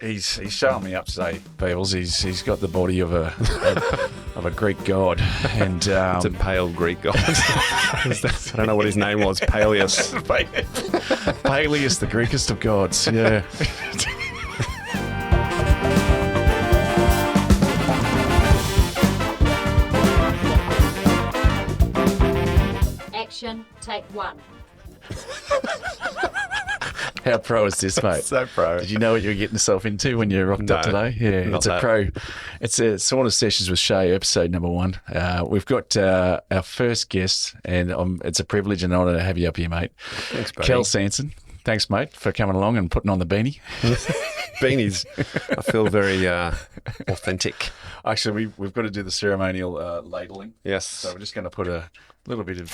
He's showing me up today, Paleous. He's got the body of a Greek god, and It's a pale Greek god. I don't know what his name was. Paleous. Paleous, the Greekest of gods. Yeah. Action, take one. How pro is this, mate? So pro. Did you know what you were getting yourself into when you rocked up today? Yeah, not it's a that. pro. It's a Sauna Sesh with Shea, episode number 1. We've got our first guest, and it's a privilege and honour to have you up here, mate. Thanks, buddy. Kel Sanson. Thanks, mate, for coming along and putting on the beanie. Beanies. I feel very authentic. Actually, we've got to do the ceremonial ladling. Yes. So we're just going to put a little bit of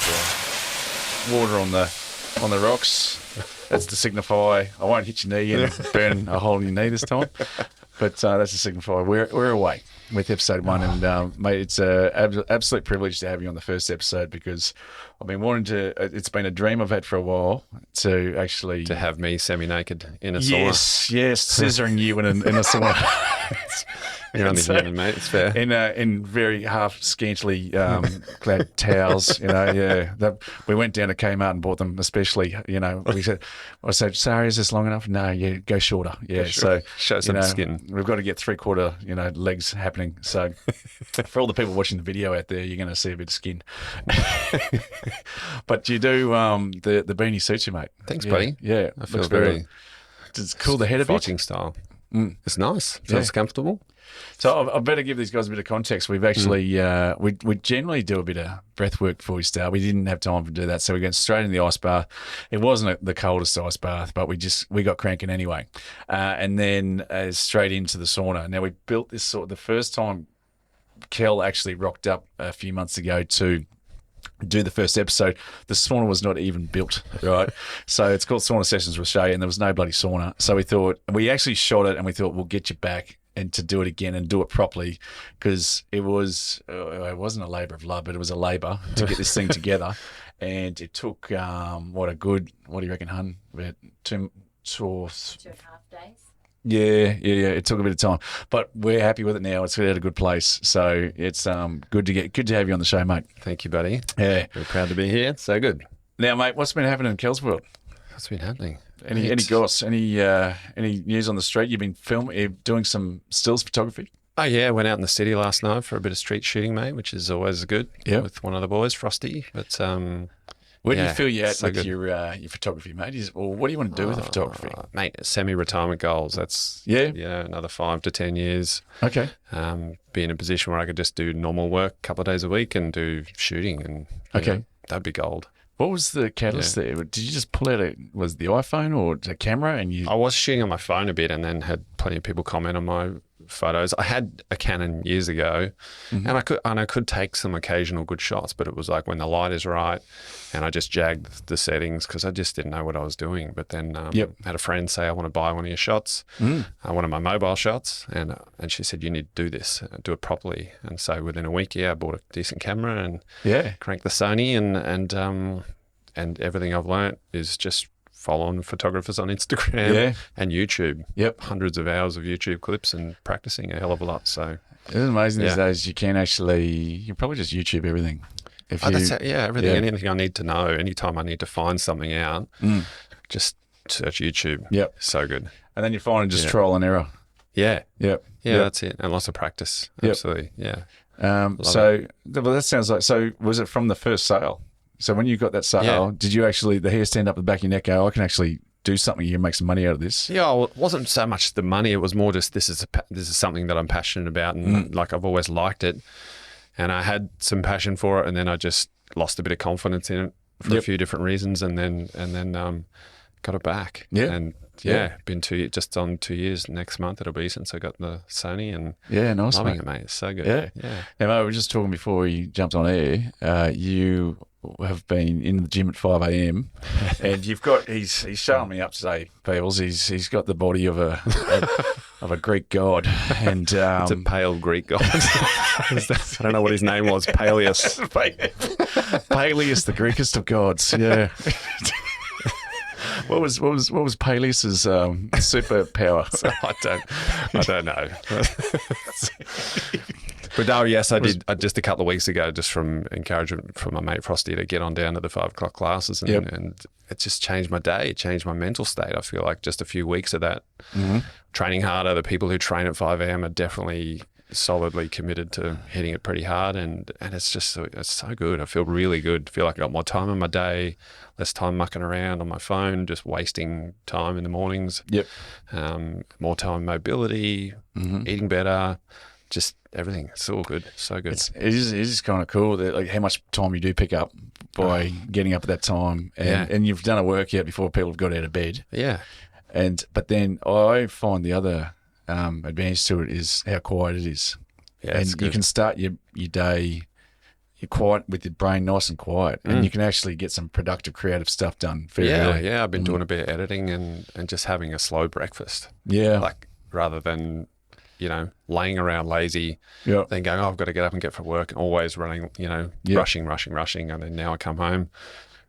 water on the rocks. That's to signify I won't hit your knee and burn a hole in your knee this time. But that's to signify we're away with episode 1. And, mate, it's an absolute privilege to have you on the first episode because I've been wanting to – it's been a dream I've had for a while to actually – To have me semi-naked in a sauna. Yes, scissoring you in a sauna. You're only human, mate. It's fair. In very half scantily clad towels, we went down to Kmart and bought them, especially, I said, sorry, is this long enough? No, yeah, go shorter. Yeah, Sure. so Show some skin. We've got to get 3/4, legs happening. So for all the people watching the video out there, you're going to see a bit of skin. But you do the beanie suits you, mate. Thanks, Yeah, buddy. Yeah, I feel looks very... Does it cool the head a bit? Fighting style. It's nice. Feels comfortable. So I better give these guys a bit of context. We've actually we generally do a bit of breath work before we start. We didn't have time to do that, so we went straight in the ice bath. It wasn't the coldest ice bath, but we got cranking anyway, and then straight into the sauna. Now we built this the first time Kel actually rocked up a few months ago to do the first episode, the sauna was not even built, right? So it's called Sauna Sessions with Shea, and there was no bloody sauna. So we actually shot it, and we thought we'll get you back and to do it again and do it properly, because it wasn't a labour of love, but it was a labour to get this thing together. And it took what do you reckon, hun? About 2.5 days. Yeah. It took a bit of time, but we're happy with it now. It's at a good place, so it's good to have you on the show, mate. Thank you, buddy. Yeah, Very proud to be here. So good. Now, mate, what's been happening in Kel's world? What's been happening? Any goss? Any news on the street? You've been doing some stills photography. Oh, yeah. Went out in the city last night for a bit of street shooting, mate, which is always good. Yep. With one of the boys, Frosty. But Where do you feel you're at so with good. your photography, mate? What do you want to do with the photography? Mate, semi-retirement goals. That's another 5 to 10 years. Okay. Be in a position where I could just do normal work a couple of days a week and do shooting, and that'd be gold. What was the catalyst there? Did you just pull out was the iPhone or a camera and you? I was shooting on my phone a bit, and then had plenty of people comment on my photos. I had a Canon years ago, and I could take some occasional good shots, but it was like when the light is right, and I just jagged the settings because I just didn't know what I was doing. But then had a friend say, I want to buy one of your shots, one of my mobile shots, and she said, you need to do this, do it properly. And so within a week, I bought a decent camera and cranked the Sony, and everything I've learnt is just following photographers on Instagram and YouTube. Yep. Hundreds of hours of YouTube clips and practicing a hell of a lot. So it's amazing these days. You probably just YouTube everything. Everything. Anything I need to know, anytime I need to find something out, just search YouTube. Yep. So good. And then you find just trial and error. Yeah. Yep. Yeah, that's it. And lots of practice. Yep. Absolutely. Yeah. That sounds like, so was it from the first sale? So when you got that sale, did you actually, the hair stand up the back of your neck go, I can actually do something here and make some money out of this? Yeah, well, it wasn't so much the money. It was more just this is something that I'm passionate about, and like I've always liked it. And I had some passion for it, and then I just lost a bit of confidence in it for a few different reasons, and then got it back. Yeah. And been just on 2 years next month it'll be since I got the Sony, and nice, loving mate. it, mate. It's so good. Yeah. Now, mate, we were just talking before we jumped on air. You have been in the gym at 5 a.m. and he's showing me up today, Paleous. He's got the body of a Greek god, and it's a pale Greek god. I don't know what his name was. Paleous. Paleous, the Greekest of gods. Yeah. what was Paleous's superpower? I don't know. But no, yes, I did. Just a couple of weeks ago, just from encouragement from my mate Frosty to get on down to the 5 o'clock classes, and it just changed my day. It changed my mental state. I feel like just a few weeks of that, training harder. The people who train at 5 a.m. are definitely solidly committed to hitting it pretty hard, and it's just it's so good. I feel really good. I feel like I got more time in my day, less time mucking around on my phone, just wasting time in the mornings. More time mobility, eating better, just everything. It's all good. So good. It is kind of cool that like how much time you do pick up by getting up at that time, and you've done a workout before people have got out of bed. Yeah. But then I find the other advantage to it is how quiet it is. Yeah, and you can start your day you're quiet with your brain nice and quiet, and you can actually get some productive, creative stuff done very early. Yeah, I've been doing a bit of editing and just having a slow breakfast. Yeah. Like rather than, laying around lazy, then going, I've got to get up and get for work, and always running, rushing. And then now I come home,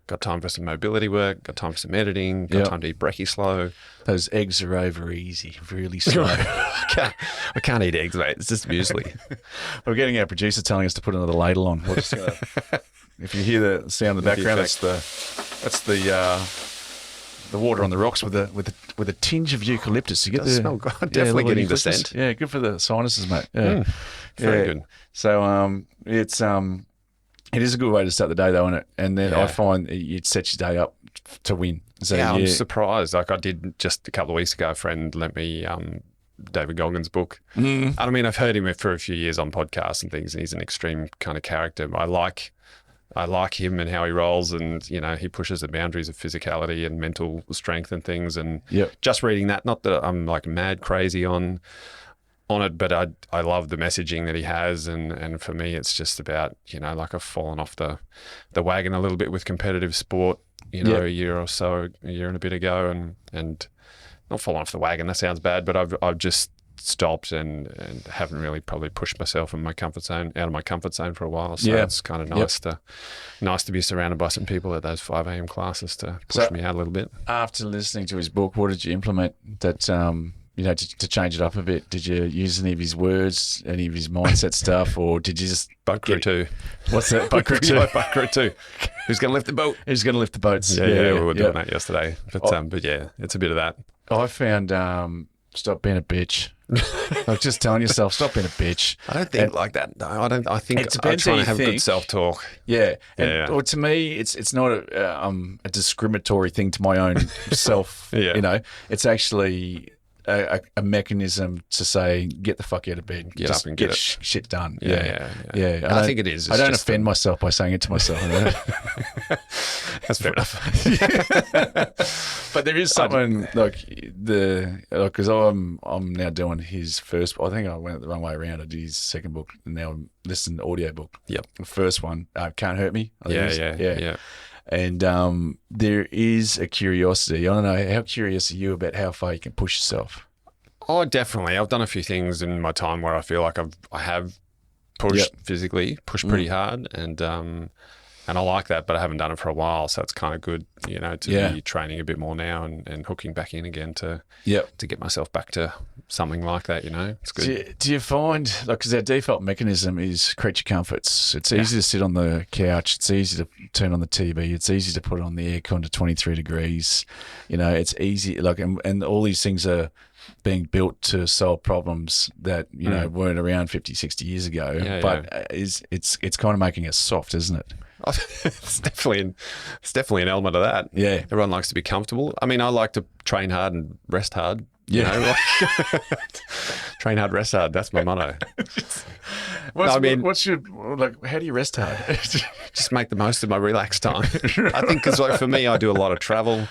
got time for some mobility work, got time for some editing, got time to eat brekkie slow. Those eggs are over easy, really slow. I can't eat eggs, mate. It's just muesli. We're getting our producer telling us to put another ladle on. We're just gonna, if you hear the sound in the background, that's the water on the rocks with a tinge of eucalyptus. You get the smell good. Definitely getting the scent. Yeah, good for the sinuses, mate. Yeah, very good. So it is a good way to start the day, though, isn't it? And then I find it sets your day up to win. So, I'm surprised. Like I did just a couple of weeks ago, a friend lent me David Goggins' book. I mean, I've heard him for a few years on podcasts and things, and he's an extreme kind of character. I like him and how he rolls, and he pushes the boundaries of physicality and mental strength and things. And just reading that, not that I'm like mad crazy on it, but I love the messaging that he has, and for me it's just about like I've fallen off the wagon a little bit with competitive sport a year and a bit ago, and not fallen off the wagon, that sounds bad, but I've just stopped and haven't really probably pushed myself out of my comfort zone for a while. So it's kind of nice to be surrounded by some people at those 5 a.m. classes to push me out a little bit. After listening to his book, what did you implement that to change it up a bit? Did you use any of his words, any of his mindset stuff, or did you just Boat crew 2? What's that? Boat crew 2. Boat crew 2. Who's going to lift the boat? Who's going to lift the boats? Yeah, we were doing that yesterday. But yeah, it's a bit of that. I found stop being a bitch. Like just telling yourself, stop being a bitch. I don't think like that. No, I don't. I think it depends I try how to have you think. Good self-talk. Yeah. Or to me, it's not a discriminatory thing to my own self. It's actually a mechanism to say, get the fuck out of bed. Get just up and get it. Shit done. Yeah. I think it is. I don't offend myself by saying it to myself. That's fair enough. But there is something because I'm now doing his first. I think I went the wrong way around. I did his second book, and now I'm listening to the audio book. Yep. The first one, Can't Hurt Me. Yeah. And there is a curiosity. I don't know, how curious are you about how far you can push yourself? Oh, definitely. I've done a few things in my time where I feel like I have pushed physically, pushed pretty hard, and I like that, but I haven't done it for a while, so it's kind of good, to be training a bit more now and hooking back in again to get myself back to something like that. It's good. Do you find, because our default mechanism is creature comforts. It's easy to sit on the couch. It's easy to turn on the TV. It's easy to put on the aircon to 23 degrees. It's easy, and all these things are being built to solve problems that weren't around 50, 60 years ago. It's kind of making us soft, isn't it? It's definitely an element of that. Yeah, everyone likes to be comfortable. I mean, I like to train hard and rest hard. Train hard, rest hard. That's my motto. How do you rest hard? Just make the most of my relaxed time. I think because for me, I do a lot of travel.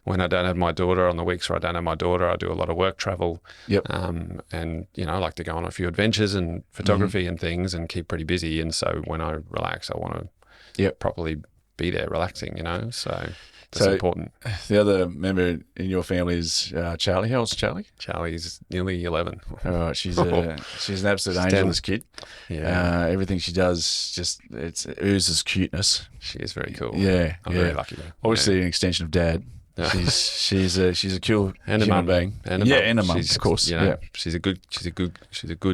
When I don't have my daughter, on the weeks where I don't have my daughter, I do a lot of work travel. Yep. And I like to go on a few adventures and photography and things, and keep pretty busy. And so when I relax, I want to properly be there relaxing. So that's important. The other member in your family is Charlie. How old's Charlie? Charlie's nearly 11. All right, she's an absolute angel, this kid. Yeah. Everything she does it oozes cuteness. She is very cool. Yeah. I'm very lucky. Obviously an extension of Dad. Yeah. She's a cool And a human mum. being. And a yeah, mum. and a mum, She's, of course. You know, yeah. she's a good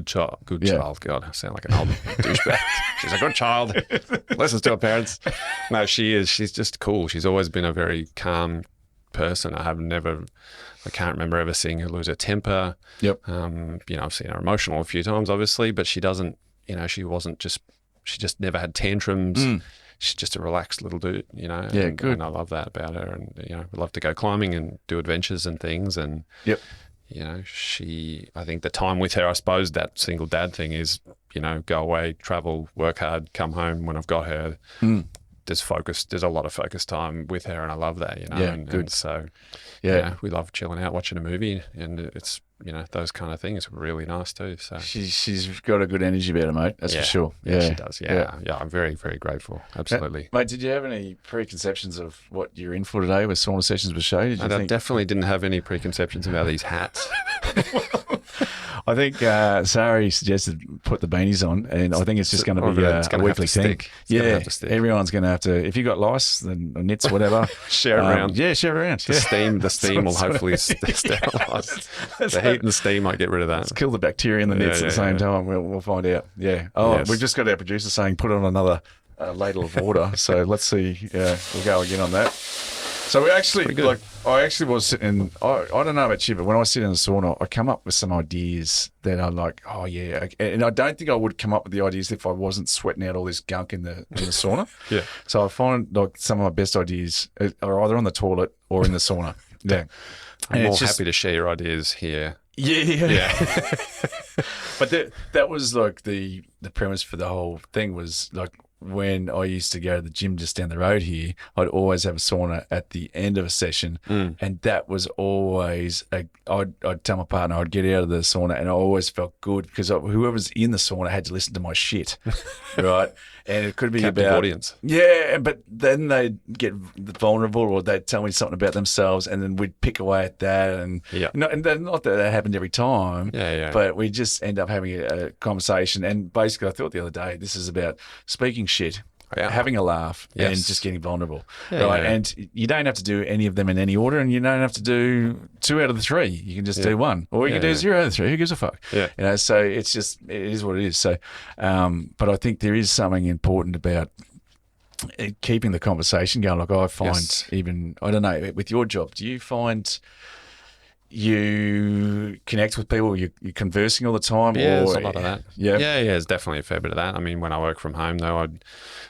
child. Good Yeah. child. God, I sound like an old douchebag. She's a good child. Listens to her parents. No, she is. She's just cool. She's always been a very calm person. I can't remember ever seeing her lose her temper. Yep. I've seen her emotional a few times, obviously, but she doesn't. She just never had tantrums. She's just a relaxed little dude, Yeah, good. And I love that about her. And, we love to go climbing and do adventures and things. And, Yep. I think the time with her, I suppose that single dad thing is, go away, travel, work hard, come home when I've got her. There's a lot of focus time with her, and I love that, Yeah, good. And so, Yeah. we love chilling out, watching a movie, and it's, those kind of things are really nice too. So She's got a good energy about her, mate. That's for sure. Yeah, she does. Yeah. I'm very, very grateful. Absolutely. Mate, did you have any preconceptions of what you're in for today with Sauna Sessions with Shea? I definitely didn't have any preconceptions about these hats. I think Sari suggested put the beanies on, and I think it's just going to be a weekly thing. Everyone's going to have to. If you got lice, then or nits, whatever, share it around. Yeah, share it around. The steam will hopefully sterilise. The heat and the steam might get rid of that. Let's kill the bacteria in the nits at the same time. We'll find out. Yeah. Oh, Yes. we've just got our producer saying put on another ladle of water. So let's see. Yeah, we'll go again on that. So we actually, I actually was sitting, I don't know about you, but when I sit in the sauna, I come up with some ideas that are like, oh yeah. And I don't think I would come up with the ideas if I wasn't sweating out all this gunk in the sauna. Yeah. So I find like some of my best ideas are either on the toilet or in the sauna. Yeah. I'm more happy to share your ideas here. Yeah. But that was like the premise for the whole thing was like, when I used to go to the gym just down the road here, I'd always have a sauna at the end of a session, and that was always I'd tell my partner I'd get out of the sauna, and I always felt good because whoever's in the sauna had to listen to my shit, right? And it could be Captive about audience. Yeah, but then they'd get vulnerable, or they'd tell me something about themselves, and then we'd pick away at that, and and then, not that that happened every time, but we just end up having a conversation. And basically, I thought the other day, this is about speaking shit, having a laugh, and just getting vulnerable, right? And you don't have to do any of them in any order, and you don't have to do 2 out of the 3. You can just do 1, or you can do 0 out of 3. Who gives a fuck? So it's just, it is what it is. So, but I think there is something important about keeping the conversation going. Like I find even, I don't know, with your job, do you find you connect with people, you're conversing all the time? Yeah, or, there's a lot of that. Yeah, there's definitely a fair bit of that. I mean, when I work from home, though,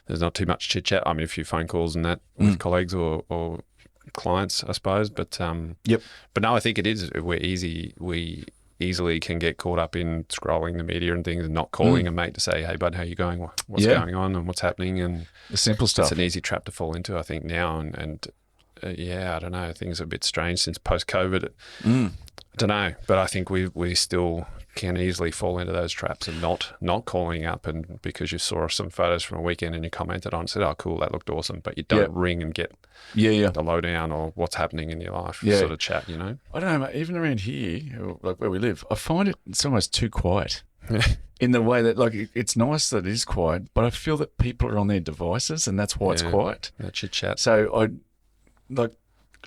there's not too much chit chat. I mean, a few phone calls and that with colleagues or clients, I suppose. But but no, I think it is. We easily can get caught up in scrolling the media and things, and not calling a mate to say, "Hey, bud, how you going? What's going on, and what's happening?" And the simple stuff. It's an easy trap to fall into, I think, now. And I don't know. Things are a bit strange since post-COVID. I don't know, but I think we still can easily fall into those traps and not calling up, and because you saw some photos from a weekend and you commented on it, said, "Oh, cool, that looked awesome," but you don't ring and get the lowdown or what's happening in your life sort of chat, I don't know, mate, even around here, like where we live, I find it's almost too quiet. In the way that, like, it's nice that it is quiet, but I feel that people are on their devices, and that's why it's quiet. That chit chat. So like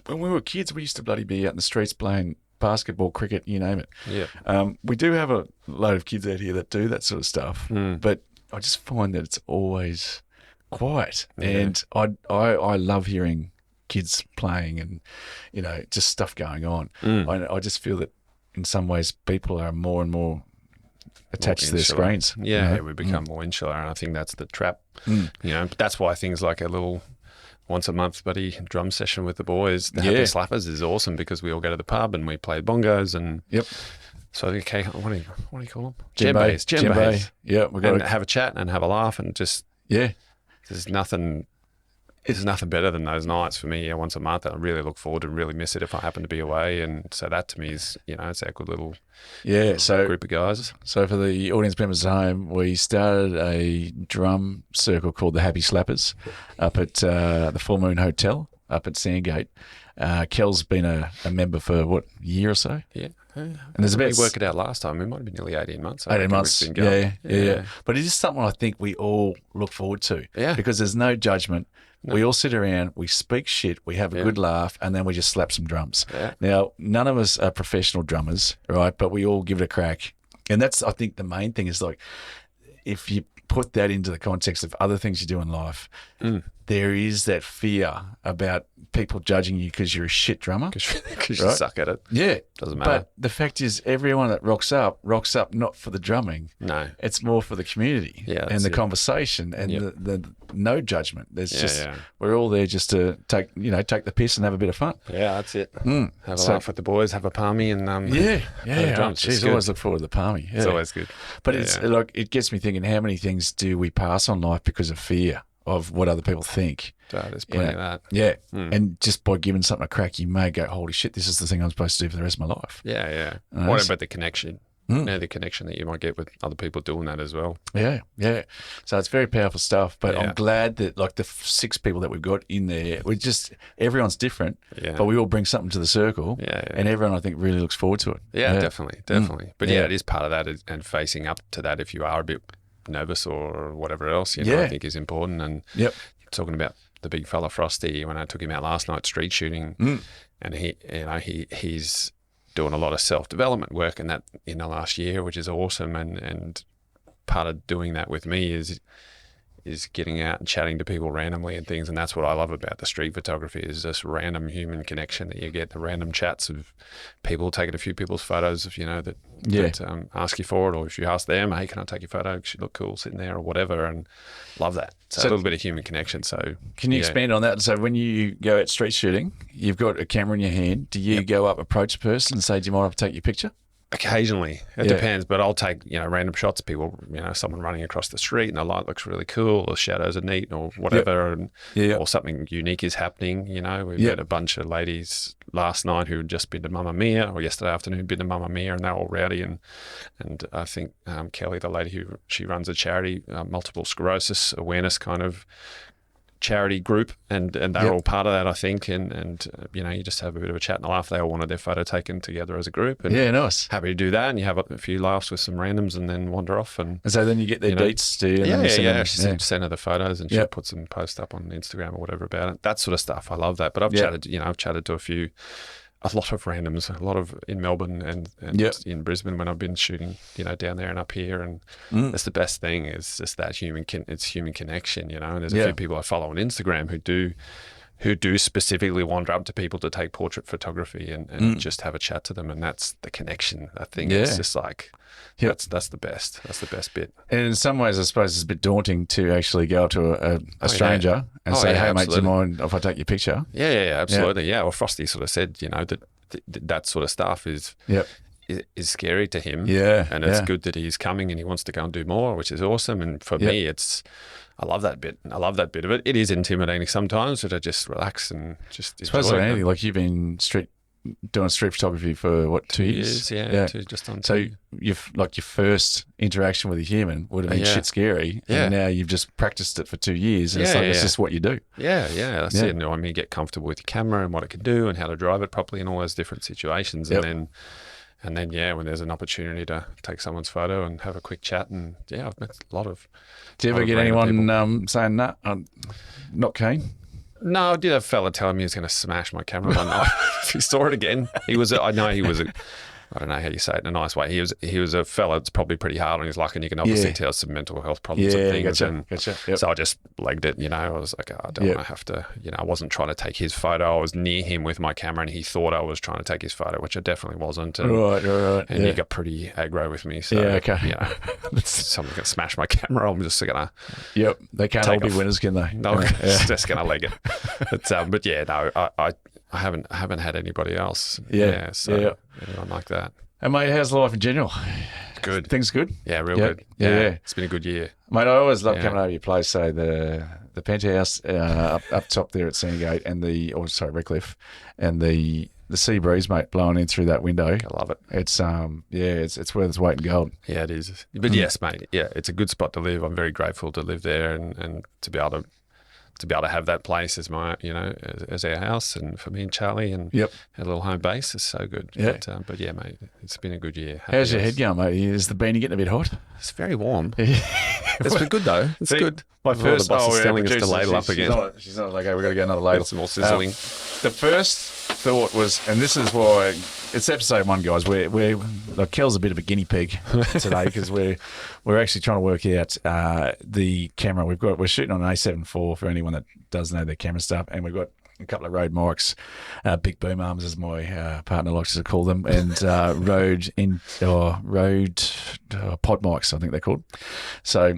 when we were kids, we used to bloody be out in the streets playing basketball, cricket, you name it. Yeah. We do have a load of kids out here that do that sort of stuff, but I just find that it's always quiet, and I love hearing kids playing and just stuff going on. I just feel that in some ways people are more and more attached to their screens. We become more insular, and I think that's the trap. But that's why things like a little once a month buddy drum session with the boys, the Happy Slappers, is awesome, because we all go to the pub and we play bongos and so okay, what do you call them? Djembes. Yeah, we got to have a chat and have a laugh, and just there's nothing better than those nights for me once a month. I really look forward to and really miss it if I happen to be away, and so that to me is it's our good little group of guys. So for the audience members at home, we started a drum circle called the Happy Slappers up at the Full Moon Hotel up at Sandgate. Kel's been a member for a year or so? Yeah. And there's a We bit work it out last time. It might have been nearly 18 months. 18 months. It's been going. Yeah. But it is something I think we all look forward to. Yeah. Because there's no judgment. No. We all sit around, we speak shit, we have a good laugh, and then we just slap some drums. Yeah. Now, none of us are professional drummers, right? But we all give it a crack. And that's, I think, the main thing is like, if you put that into the context of other things you do in life, there is that fear about people judging you because you're a shit drummer. Because you suck at it. Yeah. Doesn't matter. But the fact is, everyone that rocks up not for the drumming. No. It's more for the community and the conversation and the no judgment. There's we're all there just to take the piss and have a bit of fun. Yeah, that's it. Have a laugh with the boys, have a palmy and Jeez, always look forward to the palmy. Yeah. It's always good. But it's like, it gets me thinking, how many things do we pass on life because of fear of what other people think? There's plenty of that. Yeah. And just by giving something a crack, you may go, holy shit, this is the thing I'm supposed to do for the rest of my life. Yeah. What about the connection? The connection that you might get with other people doing that as well. Yeah. So it's very powerful stuff. But I'm glad that like the 6 people that we've got in there, everyone's different, but we all bring something to the circle. And everyone, I think, really looks forward to it. Yeah. Definitely. But it is part of that, and facing up to that if you are a bit nervous or whatever else, I think is important. And talking about the big fella Frosty, when I took him out last night street shooting, and he's doing a lot of self-development work in the last year, which is awesome. And part of doing that with me is getting out and chatting to people randomly and things. And that's what I love about the street photography, is this random human connection that you get, the random chats of people taking a few people's photos, that ask you for it, or if you ask them, hey, can I take your photo? Because you look cool sitting there or whatever, and love that. So a little bit of human connection. So can you expand on that? So when you go out street shooting, you've got a camera in your hand. Do you go up, approach a person and say, do you mind if I take your picture? Occasionally, it depends, but I'll take random shots of people, someone running across the street and the light looks really cool, the shadows are neat, or whatever, or something unique is happening. We met a bunch of ladies last night who had just been to Mamma Mia, or yesterday afternoon been to Mamma Mia, and they're all rowdy. And I think Kelly, the lady she runs a charity, multiple sclerosis awareness kind of charity group, and they're all part of that, I think, and you just have a bit of a chat and a laugh. They all wanted their photo taken together as a group, and nice. Happy to do that, and you have a few laughs with some randoms and then wander off, and so then you get their dates to you. She sent her the photos, and she'll put some posts up on Instagram or whatever about it, that sort of stuff. I love that. But I've chatted to a lot of randoms, a lot of in Melbourne and in Brisbane when I've been shooting, down there and up here. And that's the best thing, is just that human connection, and there's a few people I follow on Instagram who do specifically wander up to people to take portrait photography and just have a chat to them. And that's the connection. I think it's just like, that's the best. That's the best bit. And in some ways, I suppose it's a bit daunting to actually go up to a stranger and say, hey, mate, do you mind if I take your picture? Yeah, absolutely. Yeah. Well, Frosty sort of said, that sort of stuff is scary to him. Yeah. And it's good that he's coming and he wants to go and do more, which is awesome. And for me, I love that bit. I love that bit of it. It is intimidating sometimes, but I just relax and just enjoy it. Anything, like you've been doing street photography for what, 2 years? Just on. So your first interaction with a human would have been shit scary, and now you've just practiced it for 2 years, and it's just what you do. That's it. And you get comfortable with your camera and what it can do and how to drive it properly in all those different situations, and then when there's an opportunity to take someone's photo and have a quick chat, and I've met a lot of. Do you ever get anyone saying, nah, I'm not keen? No, I did have a fella telling me he was going to smash my camera one night. If he saw it again, I don't know how you say it in a nice way. He was a fella that's probably pretty hard on his luck, and you can obviously tell some mental health problems and things. Gotcha. Yep. So I just legged it, I was like, I don't want to have to, I wasn't trying to take his photo. I was near him with my camera, and he thought I was trying to take his photo, which I definitely wasn't. And, right. And he got pretty aggro with me. So, someone's going to smash my camera. I'm just going to. Yep. They can't all be winners, can they? No, just going to leg it. I haven't had anybody else. Anyone like that. And mate, how's life in general? Good. Things good? Yeah, real good. Yeah. It's been a good year. Mate, I always love coming over your place. So the penthouse up top there at Sandgate and Redcliffe, and the sea breeze, mate, blowing in through that window. I love it. It's it's worth its weight in gold. Yeah, it is. But yes, mate. Yeah, it's a good spot to live. I'm very grateful to live there and to be able to be able to have that place as my, as our house, and for me and Charlie, and Yep. our little home base is so good. Yeah. But yeah, mate, it's been a good year. How's your head going, mate? Is the beanie getting a bit hot? It's very warm. It's been good though. It's See, good. My first, the boss is telling us to producer, ladle up again. She's not like, okay, we've got to get another ladle. Some more sizzling. The first thought was, and this is why it's episode 1, guys. We're like Kel's a bit of a guinea pig today because we're actually trying to work out the camera. We're shooting on an A7 IV for anyone that does know their camera stuff, and we've got a couple of Rode mics, big boom arms as my partner likes to call them, and Rode pod mics, I think they're called. So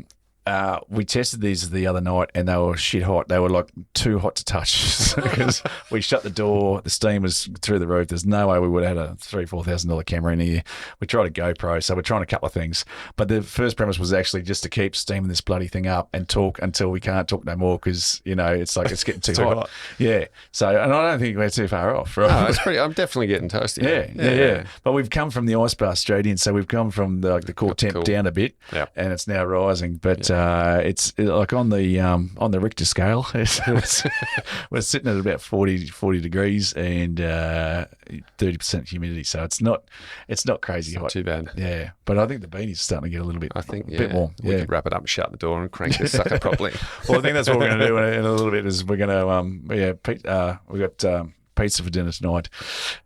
we tested these the other night, and they were shit hot. They were like too hot to touch because we shut the door. The steam was through the roof. There's no way we would have had a $3,000-$4,000 camera in here. We tried a GoPro, so we're trying a couple of things. But the first premise was actually just to keep steaming this bloody thing up and talk until we can't talk no more because it's like it's getting too hot. Yeah. So, and I don't think we're too far off, right? No, it's pretty. I'm definitely getting toasty. Yeah. But we've come from the ice bar straight in, so we've come from the core temp down a bit, and it's now rising. But it's like on the Richter scale, we're sitting at about 40 degrees and 30% humidity. So it's not crazy hot. Too bad. Yeah, but I think the beanie's starting to get a little bit. I think bit warm. We could wrap it up and shut the door and crank this sucker properly. Well, I think that's what we're going to do in a little bit. Is we're going to we got pizza for dinner tonight.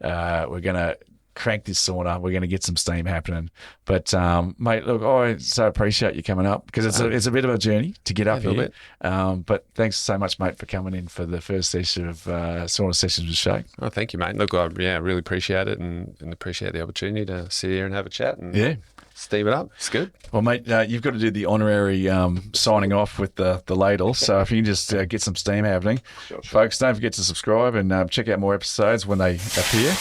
We're going to crank this sauna. We're going to get some steam happening. But mate, look, I so appreciate you coming up because it's a bit of a journey to get up here. But thanks so much, mate, for coming in for the first session of Sauna Sessions with Shea. Oh, thank you, mate. Look, I really appreciate it and appreciate the opportunity to sit here and have a chat and steam it up. It's good. Well, mate, you've got to do the honorary signing off with the ladle. So if you can just get some steam happening. Sure. Folks, don't forget to subscribe and check out more episodes when they appear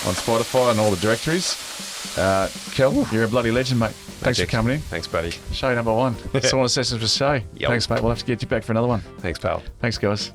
on Spotify and all the directories. Kel, you're a bloody legend, mate. Thanks for coming in. Thanks, buddy. Shea number 1. Sauna Sessions with Shea. Yep. Thanks, mate. We'll have to get you back for another one. Thanks, pal. Thanks, guys.